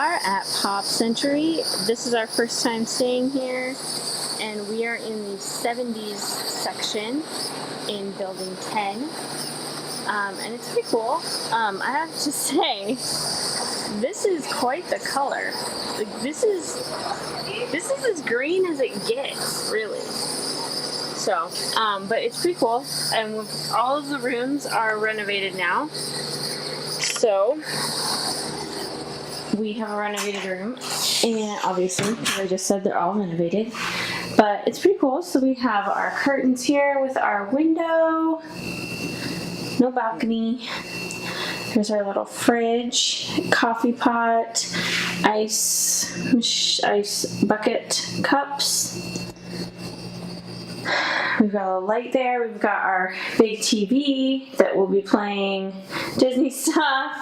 are at Pop Century. This is our first time staying here, and we are in the 70s section in building 10. And it's pretty cool. I have to say, this is quite the color. Like, this is as green as it gets, really. So, but it's pretty cool, and all of the rooms are renovated now. So, we have a renovated room, and obviously, as I just said, they're all renovated. But it's pretty cool. So we have our curtains here with our window, no balcony. There's our little fridge, coffee pot, ice bucket cups. We've got a light there. We've got our big TV that will be playing Disney stuff.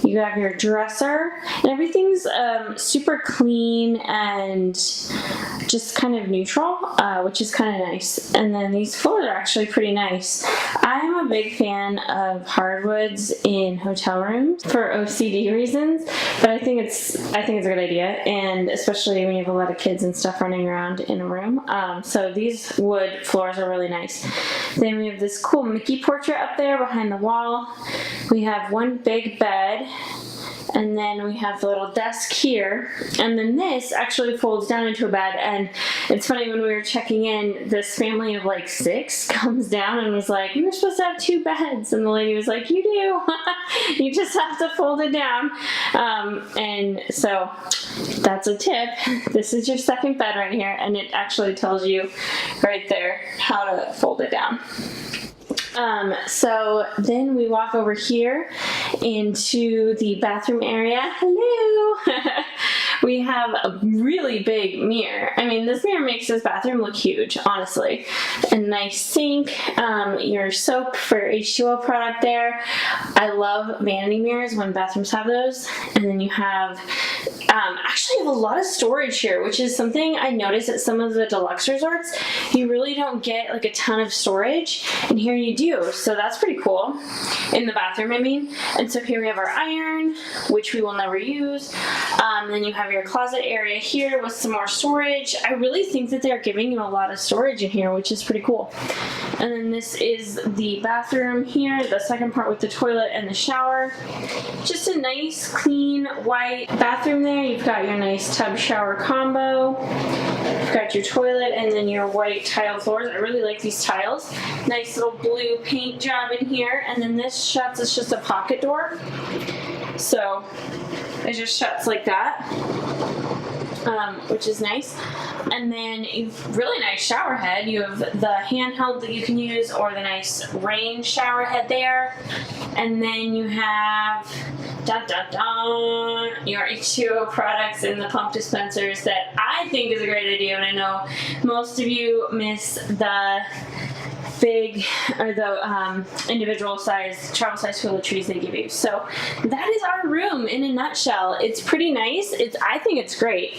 You have your dresser, and everything's super clean and just kind of neutral, which is kind of nice. And then these floors are actually pretty nice. I'm a big fan of hardwoods in hotel rooms for OCD reasons, but I think it's a good idea, and especially when you have a lot of kids and stuff running around in a room. So these wood floors are really nice. Then we have this cool Mickey portrait up there behind the wall. We have one big bed, and then we have the little desk here, and then this actually folds down into a bed. And it's funny, when we were checking in, this family of like 6 comes down and was like, "We were supposed to have 2 beds," and the lady was like, "You do. You just have to fold it down." And so that's a tip. This is your second bed right here, and it actually tells you right there how to fold it down. So then we walk over here into the bathroom area. Hello! We have a really big mirror. I mean, this mirror makes this bathroom look huge, honestly. A nice sink, your soap for H2O product there. I love vanity mirrors when bathrooms have those. And then you have, actually have a lot of storage here, which is something I noticed at some of the deluxe resorts. You really don't get like a ton of storage, and here you do. So that's pretty cool. In the bathroom, I mean. And so here we have our iron, which we will never use. Then you have your closet area here with some more storage. I really think that they're giving you a lot of storage in here, which is pretty cool. And then this is the bathroom here, the second part with the toilet and the shower. Just a nice, clean, white bathroom there. You've got your nice tub shower combo. You've got your toilet and then your white tile floors. I really like these tiles. Nice little blue paint job in here. And then this shuts, it's just a pocket door. So it just shuts like that, which is nice. And then you've really nice shower head. You have the handheld that you can use, or the nice rain shower head there. And then you have your H2O products in the pump dispensers that I think is a great idea, and I know most of you miss the big, or the individual size, travel size toiletries they give you. So that is our room in a nutshell. It's pretty nice. I think it's great.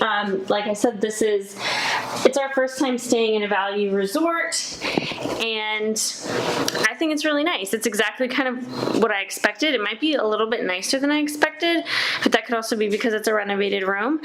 Like I said, it's our first time staying in a value resort, and I think it's really nice. It's exactly kind of what I expected. It might be a little bit nicer than I expected, but that could also be because it's a renovated room.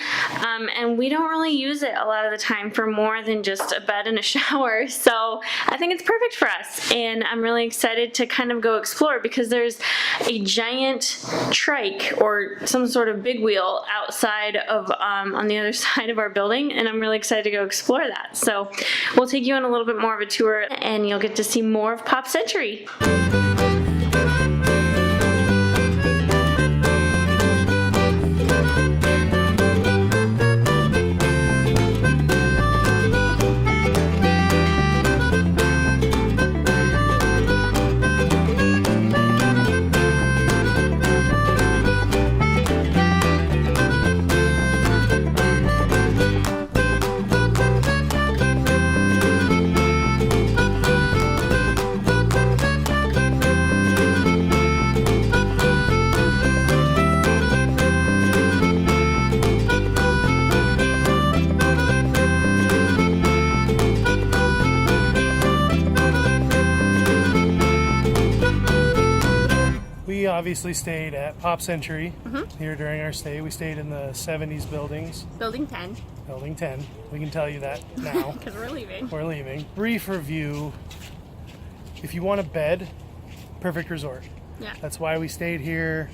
And we don't really use it a lot of the time for more than just a bed and a shower. So I think it's perfect for us, and I'm really excited to kind of go explore, because there's a giant trike or some sort of big wheel outside of on the other side of our building, and I'm really excited to go explore that. So we'll take you on a little bit more of a tour, and you'll get to see more of Pop Century. obviously stayed at Pop Century here during our stay. We stayed in the 70s buildings. Building 10. Building 10. We can tell you that now. Because we're leaving. We're leaving. Brief review. If you want a bed, perfect resort. Yeah. That's why we stayed here.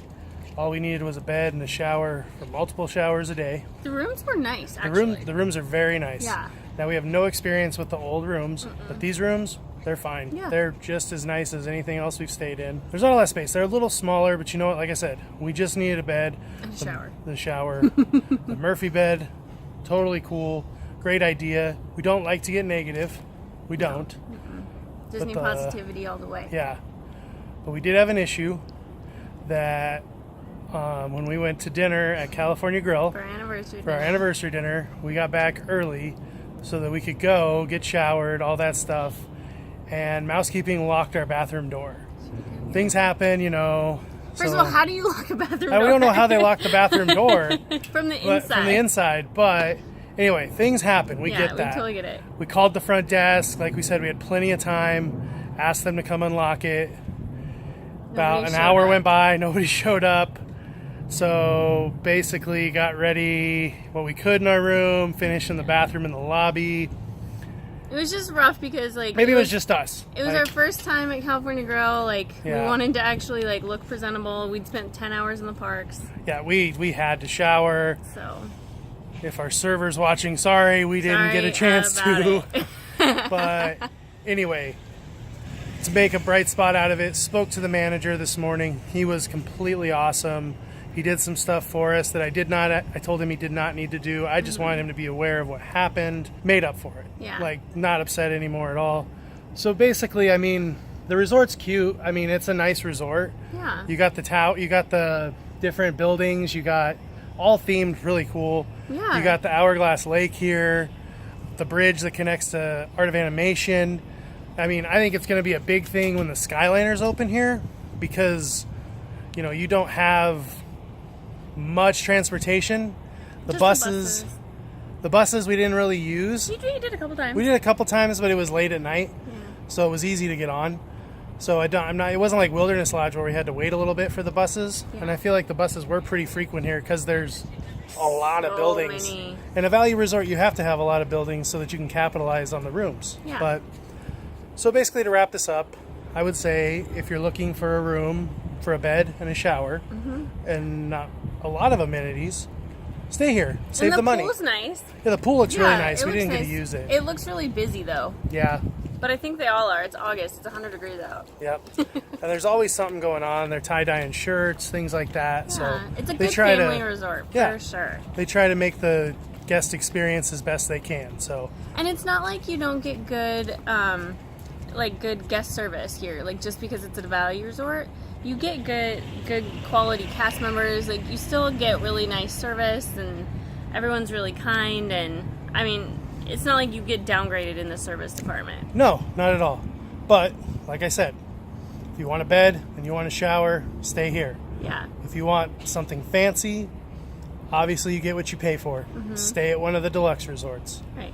All we needed was a bed and a shower for multiple showers a day. The rooms were nice, actually. The rooms are very nice. Yeah. Now, we have no experience with the old rooms, but these rooms, they're fine. Yeah. They're just as nice as anything else we've stayed in. There's not a lot of space. They're a little smaller, but you know what? Like I said, we just needed a bed. And a shower. The shower. The Murphy bed, totally cool. Great idea. We don't like to get negative. We don't. Disney positivity all the way. Yeah. But we did have an issue that when we went to dinner at California Grill For our anniversary dinner, we got back early so that we could go get showered, all that stuff, and mousekeeping locked our bathroom door. Things happen, you know. First of all, how do you lock a bathroom door? We don't know how they lock the bathroom door from the inside. But anyway, things happen. We get that. Yeah, we totally get it. We called the front desk. Like we said, we had plenty of time. Asked them to come unlock it. About an hour went by. Nobody showed up. So basically got ready what we could in our room, finished in the bathroom in the lobby. It was just rough because maybe it was just us. It was our first time at California Grill. We Yeah. wanted to actually look presentable. We'd spent 10 hours in the parks. Yeah, we had to shower. So if our server's watching, sorry, we didn't get a chance to. But anyway, to make a bright spot out of it, spoke to the manager this morning. He was completely awesome. He did some stuff for us that I told him he did not need to do. I just wanted him to be aware of what happened, made up for it. Yeah. Not upset anymore at all. So basically, I mean, the resort's cute. I mean, it's a nice resort. Yeah. You got the different buildings, you got all themed really cool. Yeah. You got the Hourglass Lake here, the bridge that connects to Art of Animation. I mean, I think it's going to be a big thing when the Skyliners open here because, you don't have much transportation. The buses we didn't really use. You did a couple times. We did a couple times, but it was late at night, so it was easy to get on. So it wasn't like Wilderness Lodge where we had to wait a little bit for the buses. Yeah. And I feel like the buses were pretty frequent here because there's a lot of buildings. Many. In a value resort, you have to have a lot of buildings so that you can capitalize on the rooms. Yeah. So basically, to wrap this up, I would say if you're looking for a room, for a bed and a shower, and not a lot of amenities, stay here. Save the money. The pool's nice. Yeah, the pool looks really nice. We didn't get to nice. use it. It looks really busy though. Yeah. But I think they all are. It's August. It's 100 degrees out. Yep. And there's always something going on. They're tie-dyeing shirts, things like that. So It's a good family resort for sure. They try to make the guest experience as best they can. So. And it's not like you don't get good, good guest service here. Just because it's a value resort, you get good quality cast members. You still get really nice service, and everyone's really kind. And I mean, it's not like you get downgraded in the service department. No, not at all. But like I said, if you want a bed and you want a shower, stay here. Yeah. If you want something fancy, obviously you get what you pay for. Stay at one of the deluxe resorts. Right.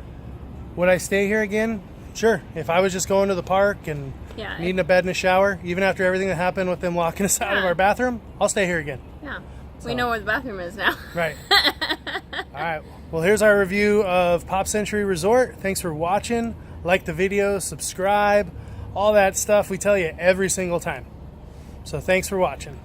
Would I stay here again? Sure. If I was just going to the park and needing a bed and a shower, even after everything that happened with them locking us out of our bathroom, I'll stay here again. Yeah. We know where the bathroom is now. Right. All right. Well, here's our review of Pop Century Resort. Thanks for watching. Like the video, subscribe, all that stuff we tell you every single time. So thanks for watching.